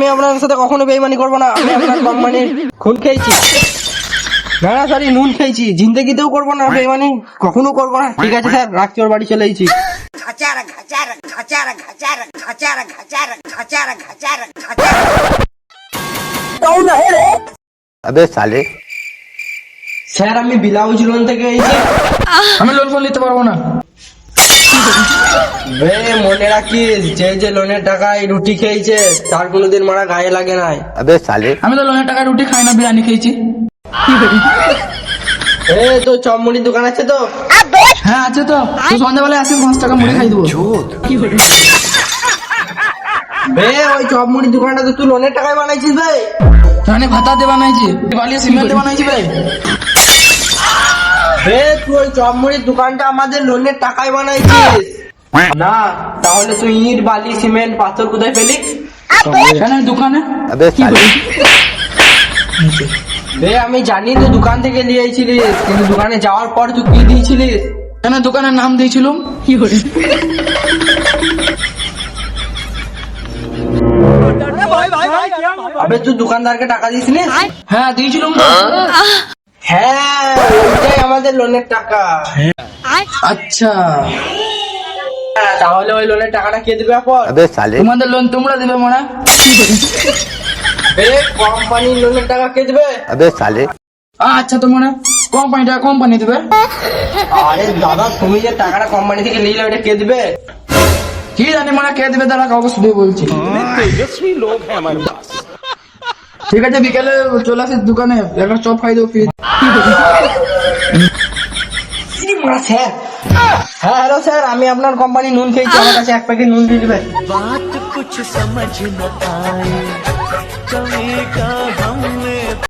আমি আপনার সাথে কখনো বেইমানি করবো না। আমি আপনার কোম্পানির খুন খেয়েছি, না না সরি নুন খেয়েছি, জিন্দেগিতেও করবো না বেইমানি, কখনো করবো না। ঠিক আছে স্যার, রাখছি, ওর বাড়ি চলে এসেছি। अबे साले স্যার আমি ব্লাউজ লোন থেকে এসেছি। আমি লোন ফোন নিতে পারবো না। বে মনে রাখিস, যে যে লোনের টাকায় রুটি খেয়েছে তার কোনোদিন মারা গায়ে লাগে নাই। अबे साले আমি তো লোনের টাকা রুটি খাই না, বিরিয়ানি খেয়েছি। এ তো চপ মুড়ির দোকান আছে তো? হ্যাঁ আছে তো, তুই সন্ধ্যাবেলায় আসিস, 5 টাকা মুড়ি খাই দেবো। বে ওই চপ মুড়ির দোকানটা তো তুই লোনের টাকায় বানাইছিস ভাই। তাহলে ভাতা দিয়ে বানাইছি, বালিয়া সিমেন্ট দিয়ে বানাইছি ভাই। বে তুই ওই চপ মুড়ির দোকানটা আমাদের লোনের টাকায় বানাইছিস না? তাহলে তুই ইট বালি সিমেন্ট পাথর কোথায় পেলি? কেন দোকানে? अबे साले বে আমি জানি তো দোকান থেকে নিয়ে আইছিলিস, কিন্তু দোকানে যাওয়ার পর তুই কি দিয়েছিলিস? কেন দোকানের নাম দিয়েছিলাম। আবে তুই দোকানদারকে টাকা দিয়েছিলিস? হ্যাঁ দিয়েছিলাম তো। হ্যাঁ ওইটাই আমাদের লোনের টাকা। আচ্ছা, হ্যাঁ, তাহলে ওই লোনের টাকাটা কে দিবে এখন? अबे साले তোমাদের লোন তোমরা দিবে মনে। বে কোম্পানির লোনের টাকা কে দিবে? अबे साले আচ্ছা তো মনে কোম্পানিটা কোম্পানি দিবে। আরে দাদা তুমি যে টাকাটা কোম্পানি থেকে নিলে ওটা কে দিবে? কি জানি মনে কে দিবে, তারা কাগজ দিয়ে বলছি। ঠিক আছে, বিকেলে চলে আসিস দোকানে, একটা চপ খাই দেবো ফ্রি। স্যার হ্যাঁ হ্যালো স্যার, আমি আপনার কোম্পানি নুন খেয়েছি, আমার কাছে 1 প্যাকেট নুন দিয়ে দিবে। बात कुछ समझ न आए, कमी का हमने